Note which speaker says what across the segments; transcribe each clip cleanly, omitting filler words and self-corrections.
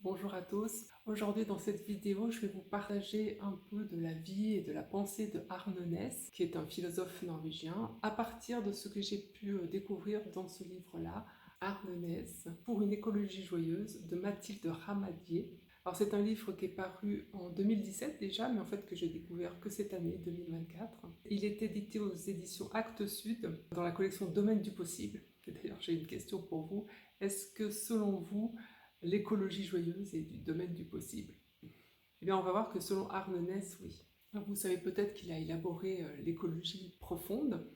Speaker 1: Bonjour à tous. Aujourd'hui dans cette vidéo, je vais vous partager un peu de la vie et de la pensée de Arne Næss, qui est un philosophe norvégien, à partir de ce que j'ai pu découvrir dans ce livre-là, Arne Næss, pour une écologie joyeuse, de Mathilde Ramadier. Alors c'est un livre qui est paru en 2017 déjà, mais en fait que j'ai découvert que cette année, 2024. Il est édité aux éditions Actes Sud, dans la collection Domaine du possible. Et d'ailleurs j'ai une question pour vous. Est-ce que selon vous, l'écologie joyeuse est du domaine du possible? Eh bien, on va voir que selon Arne Næss, oui. Alors, vous savez peut-être qu'il a élaboré l'écologie profonde.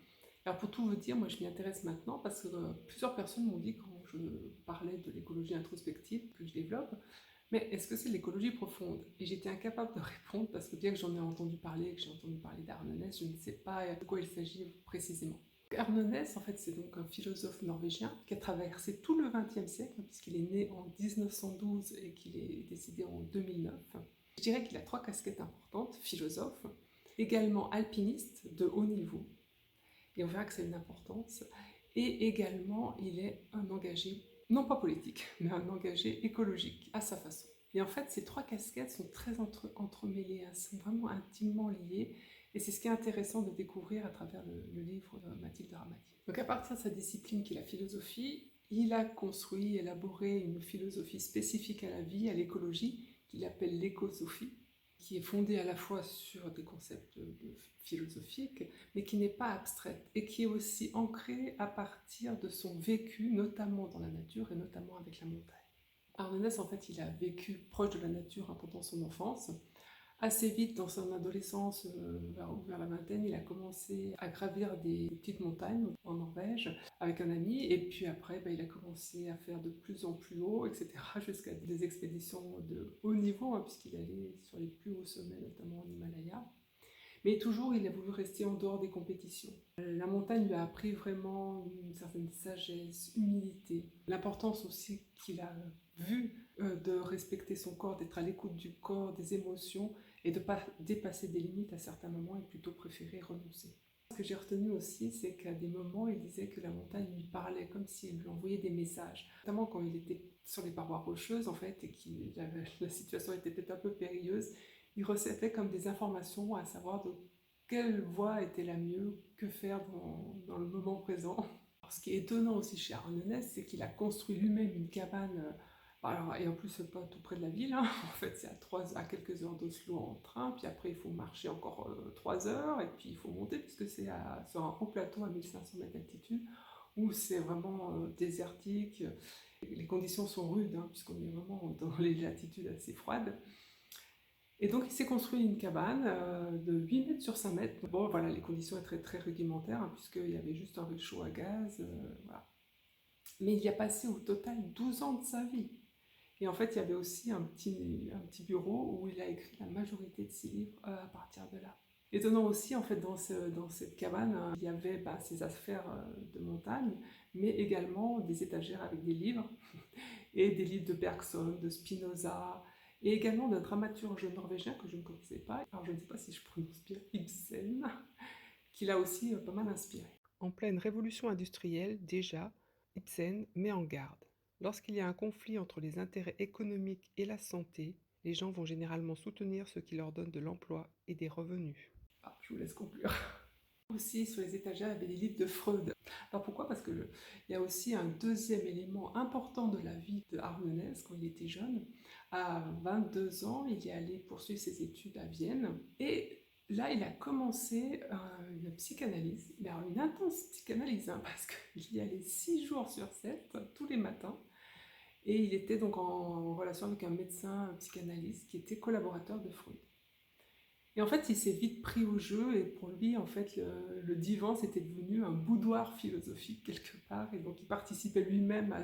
Speaker 1: Alors, pour tout vous dire, moi, je m'y intéresse maintenant parce que plusieurs personnes m'ont dit quand je parlais de l'écologie introspective que je développe, mais est-ce que c'est l'écologie profonde? Et j'étais incapable de répondre parce que bien que j'en ai entendu parler, que j'ai entendu parler d'Arne Næss, je ne sais pas de quoi il s'agit précisément. Arne Næss, en fait, c'est donc un philosophe norvégien qui a traversé tout le XXe siècle, puisqu'il est né en 1912 et qu'il est décédé en 2009. Je dirais qu'il a trois casquettes importantes: philosophe, également alpiniste de haut niveau, et on verra que c'est une importance, et également il est un engagé, non pas politique, mais un engagé écologique à sa façon. Et en fait, ces trois casquettes sont très entremêlées, elles sont vraiment intimement liées, et c'est ce qui est intéressant de découvrir à travers le livre de Mathilde Ramadier. Donc à partir de sa discipline qui est la philosophie, il a construit, élaboré une philosophie spécifique à la vie, à l'écologie, qu'il appelle l'écosophie, qui est fondée à la fois sur des concepts philosophiques, mais qui n'est pas abstraite, et qui est aussi ancrée à partir de son vécu, notamment dans la nature, et notamment avec la montagne. Arne Næss, en fait, il a vécu proche de la nature pendant son enfance. Assez vite, dans son adolescence, vers la vingtaine, il a commencé à gravir des petites montagnes en Norvège avec un ami, et puis après, il a commencé à faire de plus en plus haut, etc., jusqu'à des expéditions de haut niveau, puisqu'il allait sur les plus hauts sommets, notamment en Himalaya. Mais toujours, il a voulu rester en dehors des compétitions. La montagne lui a appris vraiment une certaine sagesse, humilité, l'importance aussi qu'il a vue de respecter son corps, d'être à l'écoute du corps, des émotions, et de ne pas dépasser des limites à certains moments et plutôt préférer renoncer. Ce que j'ai retenu aussi, c'est qu'à des moments, il disait que la montagne lui parlait comme si elle lui envoyait des messages, notamment quand il était sur les parois rocheuses en fait, et que la situation était peut-être un peu périlleuse. Il recevait comme des informations à savoir de quelle voie était la mieux, que faire dans le moment présent. Alors, ce qui est étonnant aussi chez Arne Næss, c'est qu'il a construit lui-même une cabane, alors, et en plus pas tout près de la ville, en fait c'est à quelques heures d'Oslo en train, puis après il faut marcher encore 3 heures, et puis il faut monter puisque c'est sur un haut plateau à 1500 mètres d'altitude, où c'est vraiment désertique, les conditions sont rudes, puisqu'on est vraiment dans les latitudes assez froides. Et donc il s'est construit une cabane de 8 mètres sur 5 mètres. Bon voilà, les conditions étaient très, très rudimentaires, puisqu'il y avait juste un réchaud à gaz, voilà. Mais il y a passé au total 12 ans de sa vie. Et en fait, il y avait aussi un petit bureau où il a écrit la majorité de ses livres à partir de là. Étonnant aussi, en fait, dans cette cabane, il y avait ses affaires de montagne, mais également des étagères avec des livres, et des livres de Bergson, de Spinoza, et également d'un dramaturge norvégien que je ne connaissais pas, alors je ne sais pas si je prononce bien, Ibsen, qui l'a aussi pas mal inspiré. En pleine révolution industrielle, déjà, Ibsen met en garde. Lorsqu'il y a un conflit entre les intérêts économiques et la santé, les gens vont généralement soutenir ce qui leur donne de l'emploi et des revenus. Ah, je vous laisse conclure. Aussi, sur les étagères, il y avait des livres de Freud. Alors pourquoi? Parce qu'il y a aussi un deuxième élément important de la vie de Arne Næss quand il était jeune. À 22 ans, il est allé poursuivre ses études à Vienne, et là, il a commencé une psychanalyse, mais alors une intense psychanalyse, parce qu'il y allait 6 jours sur 7, tous les matins, et il était donc en relation avec un médecin psychanalyste qui était collaborateur de Freud. Et en fait, il s'est vite pris au jeu, et pour lui, en fait, le divan, c'était devenu un boudoir philosophique quelque part, et donc il participait lui-même à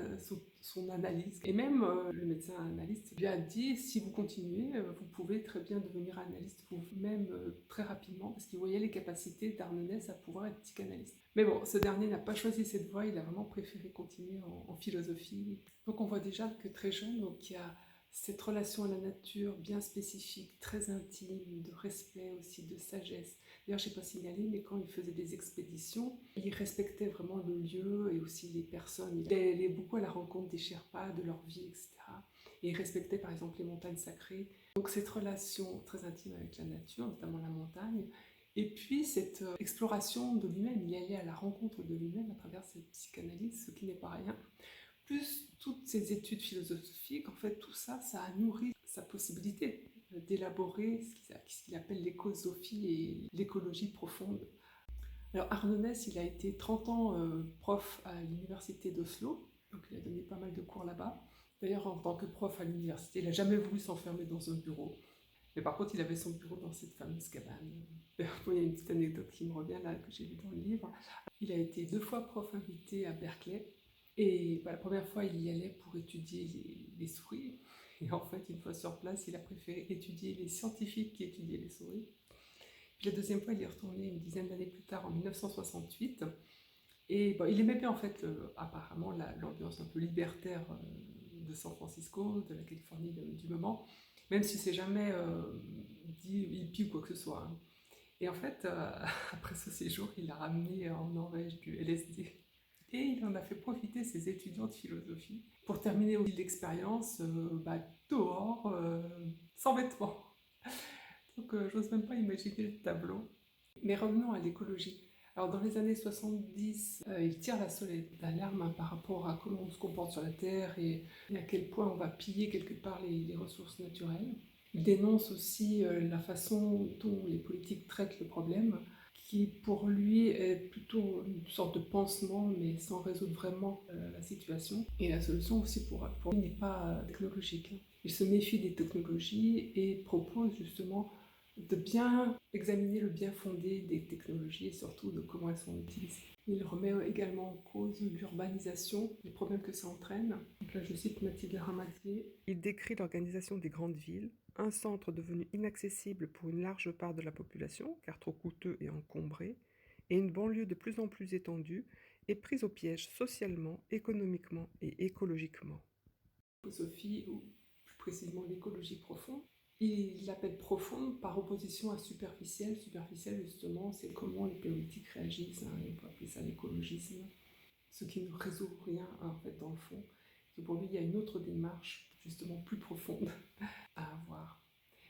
Speaker 1: son analyse. Et même le médecin analyste lui a dit, si vous continuez, vous pouvez très bien devenir analyste vous-même très rapidement, parce qu'il voyait les capacités d'Arne Næss à pouvoir être psychanalyste. Mais bon, ce dernier n'a pas choisi cette voie, il a vraiment préféré continuer en philosophie. Donc on voit déjà que très jeune, donc il y a cette relation à la nature bien spécifique, très intime, de respect aussi, de sagesse. D'ailleurs, je ne sais pas signalé, mais quand il faisait des expéditions, il respectait vraiment le lieu et aussi les personnes. Il allait beaucoup à la rencontre des Sherpas, de leur vie, etc. et il respectait par exemple les montagnes sacrées. Donc cette relation très intime avec la nature, notamment la montagne, et puis cette exploration de lui-même, il allait à la rencontre de lui-même à travers cette psychanalyse, ce qui n'est pas rien. Plus toutes ces études philosophiques, en fait, tout ça, ça a nourri sa possibilité d'élaborer ce qu'il appelle l'écosophie et l'écologie profonde. Alors Arnaud Ness, il a été 30 ans prof à l'université d'Oslo, donc il a donné pas mal de cours là-bas. D'ailleurs, en tant que prof à l'université, il n'a jamais voulu s'enfermer dans un bureau. Mais par contre, il avait son bureau dans cette fameuse cabane. Il y a une petite anecdote qui me revient là, que j'ai lue dans le livre. Il a été 2 fois prof invité à Berkeley. Et la première fois, il y allait pour étudier les souris. Et en fait, une fois sur place, il a préféré étudier les scientifiques qui étudiaient les souris. Puis la deuxième fois, il y est retourné une dizaine d'années plus tard, en 1968. Et il aimait bien, en fait, apparemment, l'ambiance un peu libertaire de San Francisco, de la Californie du moment, même si c'est jamais dit hippie ou quoi que ce soit. Hein. Et en fait, après ce séjour, il a ramené en Norvège du LSD. Et il en a fait profiter ses étudiants de philosophie pour terminer aussi l'expérience dehors, sans vêtements. Donc j'ose même pas imaginer le tableau. Mais revenons à l'écologie. Alors dans les années 70, il tire la sonnette d'alarme par rapport à comment on se comporte sur la Terre et à quel point on va piller quelque part les ressources naturelles. Il dénonce aussi la façon dont les politiques traitent le problème, qui pour lui est plutôt une sorte de pansement, mais sans résoudre vraiment la situation. Et la solution aussi pour lui n'est pas technologique. Il se méfie des technologies et propose justement de bien examiner le bien fondé des technologies et surtout de comment elles sont utilisées. Il remet également en cause l'urbanisation, les problèmes que ça entraîne. Donc là, je cite Mathilde Ramadier. Il décrit l'organisation des grandes villes, un centre devenu inaccessible pour une large part de la population, car trop coûteux et encombré, et une banlieue de plus en plus étendue et prise au piège socialement, économiquement et écologiquement. Philosophie, ou plus précisément l'écologie profonde, il l'appelle profonde par opposition à superficielle. Superficielle, justement, c'est comment les politiques réagissent, hein, on peut appeler ça l'écologisme, ce qui ne résout rien, en fait, dans le fond. Et pour lui, il y a une autre démarche, justement, plus profonde à avoir.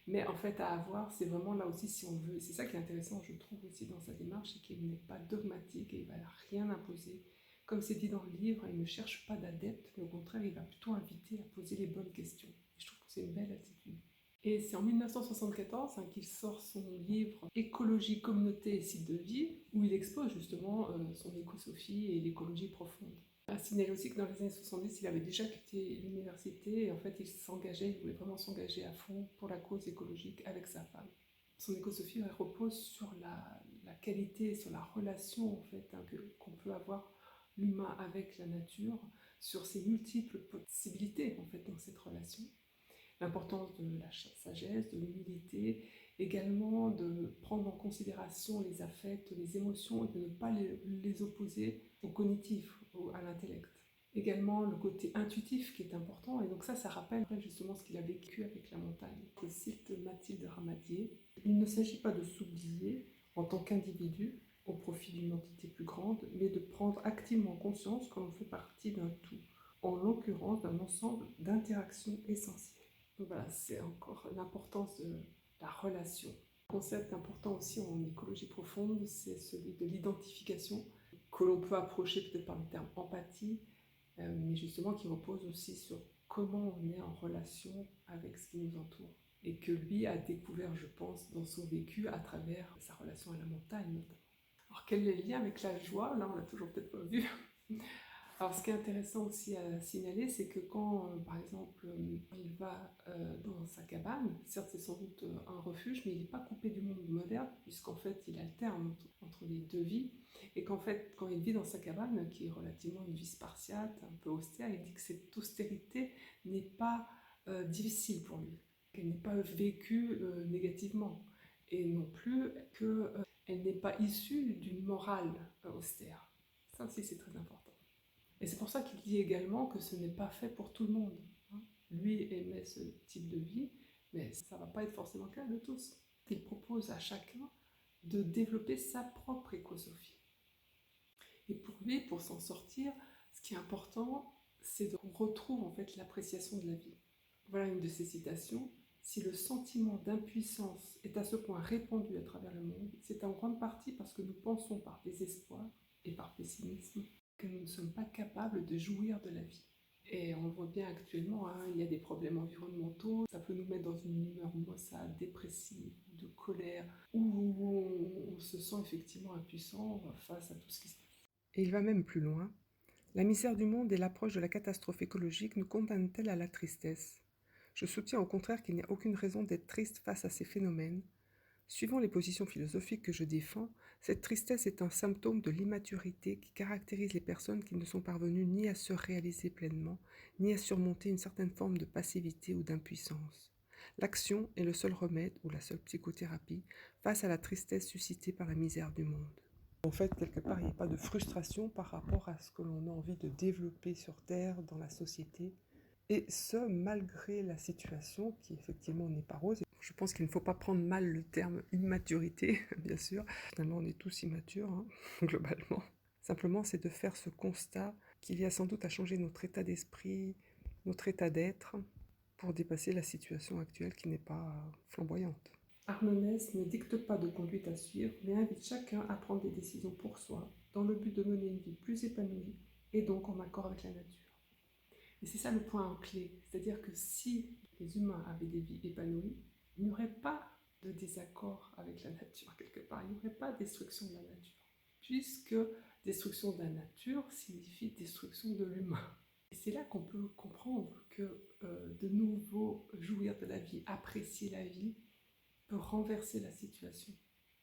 Speaker 1: Mais en fait, à avoir, c'est vraiment là aussi, si on veut, c'est ça qui est intéressant, je trouve aussi dans sa démarche, c'est qu'il n'est pas dogmatique et il ne va rien imposer. Comme c'est dit dans le livre, il ne cherche pas d'adeptes, mais au contraire, il va plutôt inviter à poser les bonnes questions. Et je trouve que c'est une belle attitude. Et c'est en 1974 qu'il sort son livre Écologie, communauté et site de vie, où il expose justement son écosophie et l'écologie profonde. À signaler aussi que dans les années 70, il avait déjà quitté l'université et en fait il s'engageait, il voulait vraiment s'engager à fond pour la cause écologique avec sa femme. Son écosophie repose sur la qualité, sur la relation en fait, qu'on peut avoir l'humain avec la nature, sur ses multiples possibilités en fait dans cette relation. L'importance de la sagesse, de l'humilité, également de prendre en considération les affects, les émotions et de ne pas les opposer au cognitif, à l'intellect. Également le côté intuitif qui est important, et donc ça rappelle justement ce qu'il a vécu avec la montagne. Je cite Mathilde Ramadier, « Il ne s'agit pas de s'oublier en tant qu'individu au profit d'une entité plus grande, mais de prendre activement conscience que l'on fait partie d'un tout, en l'occurrence d'un ensemble d'interactions essentielles. » Donc voilà, c'est encore l'importance de la relation. Un concept important aussi en écologie profonde, c'est celui de l'identification, que l'on peut approcher peut-être par le terme empathie, mais justement qui repose aussi sur comment on est en relation avec ce qui nous entoure. Et que lui a découvert, je pense, dans son vécu à travers sa relation à la montagne notamment. Alors quel est le lien avec la joie? Là, on l'a toujours peut-être pas vu. Alors, ce qui est intéressant aussi à signaler, c'est que quand, par exemple, il va dans sa cabane, certes c'est sans doute un refuge, mais il n'est pas coupé du monde moderne, puisqu'en fait il alterne entre les deux vies, et qu'en fait, quand il vit dans sa cabane, qui est relativement une vie spartiate, un peu austère, il dit que cette austérité n'est pas difficile pour lui, qu'elle n'est pas vécue négativement, et non plus qu'elle n'est pas issue d'une morale austère. Ça aussi c'est très important. Et c'est pour ça qu'il dit également que ce n'est pas fait pour tout le monde. Lui aimait ce type de vie, mais ça ne va pas être forcément le cas de tous. Il propose à chacun de développer sa propre écosophie. Et pour lui, pour s'en sortir, ce qui est important, c'est qu'on retrouve en fait l'appréciation de la vie. Voilà une de ses citations. Si le sentiment d'impuissance est à ce point répandu à travers le monde, c'est en grande partie parce que nous pensons par désespoir et par pessimisme que nous ne sommes pas capables de jouir de la vie. Et on le voit bien actuellement, hein, il y a des problèmes environnementaux, ça peut nous mettre dans une humeur maussade, dépressive, de colère, où on se sent effectivement impuissant face à tout ce qui se passe. Et il va même plus loin. La misère du monde et l'approche de la catastrophe écologique nous condamnent-elles à la tristesse ? Je soutiens au contraire qu'il n'y a aucune raison d'être triste face à ces phénomènes. Suivant les positions philosophiques que je défends, cette tristesse est un symptôme de l'immaturité qui caractérise les personnes qui ne sont parvenues ni à se réaliser pleinement, ni à surmonter une certaine forme de passivité ou d'impuissance. L'action est le seul remède ou la seule psychothérapie face à la tristesse suscitée par la misère du monde. En fait, quelque part, il n'y a pas de frustration par rapport à ce que l'on a envie de développer sur Terre, dans la société, et ce, malgré la situation qui effectivement n'est pas rose. Je pense qu'il ne faut pas prendre mal le terme immaturité, bien sûr. Finalement, on est tous immatures, hein, globalement. Simplement, c'est de faire ce constat qu'il y a sans doute à changer notre état d'esprit, notre état d'être, pour dépasser la situation actuelle qui n'est pas flamboyante. Armenès ne dicte pas de conduite à suivre, mais invite chacun à prendre des décisions pour soi, dans le but de mener une vie plus épanouie et donc en accord avec la nature. Et c'est ça le point clé, c'est-à-dire que si les humains avaient des vies épanouies, il n'y aurait pas de désaccord avec la nature quelque part, il n'y aurait pas de destruction de la nature, puisque destruction de la nature signifie destruction de l'humain. Et c'est là qu'on peut comprendre que de nouveau jouir de la vie, apprécier la vie, peut renverser la situation.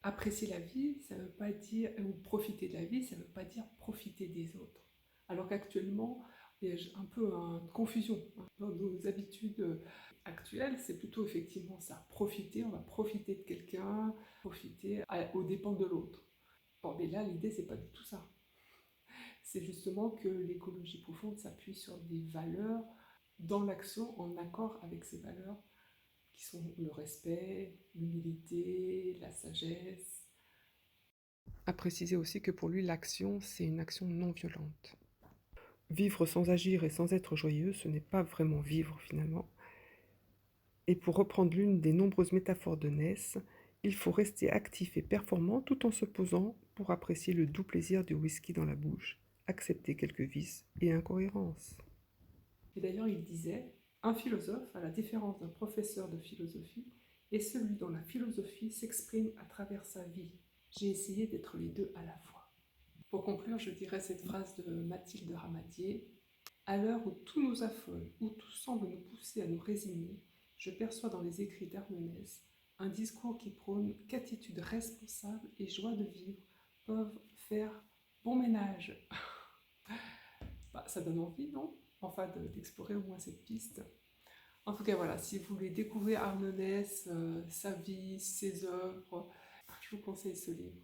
Speaker 1: Apprécier la vie, ça ne veut pas dire, ou profiter de la vie, ça ne veut pas dire profiter des autres. Alors qu'actuellement, il y a un peu une confusion dans nos habitudes actuelles, c'est plutôt effectivement ça, profiter, on va profiter de quelqu'un, profiter aux dépens de l'autre. Bon, mais là, l'idée, c'est pas du tout ça. C'est justement que l'écologie profonde s'appuie sur des valeurs dans l'action en accord avec ces valeurs qui sont le respect, l'humilité, la sagesse. À préciser aussi que pour lui, l'action, c'est une action non violente. Vivre sans agir et sans être joyeux, ce n'est pas vraiment vivre finalement. Et pour reprendre l'une des nombreuses métaphores de Ness, il faut rester actif et performant tout en se posant pour apprécier le doux plaisir du whisky dans la bouche, accepter quelques vices et incohérences. Et d'ailleurs, il disait, un philosophe, à la différence d'un professeur de philosophie, est celui dont la philosophie s'exprime à travers sa vie. J'ai essayé d'être les deux à la fois. Pour conclure, je dirais cette phrase de Mathilde Ramadier. À l'heure où tout nous affole, où tout semble nous pousser à nous résigner, je perçois dans les écrits d'Armenès un discours qui prône qu'attitude responsable et joie de vivre peuvent faire bon ménage. Ça donne envie, non ? Enfin, d'explorer au moins cette piste. En tout cas, voilà, si vous voulez découvrir Armenès, sa vie, ses œuvres, je vous conseille ce livre.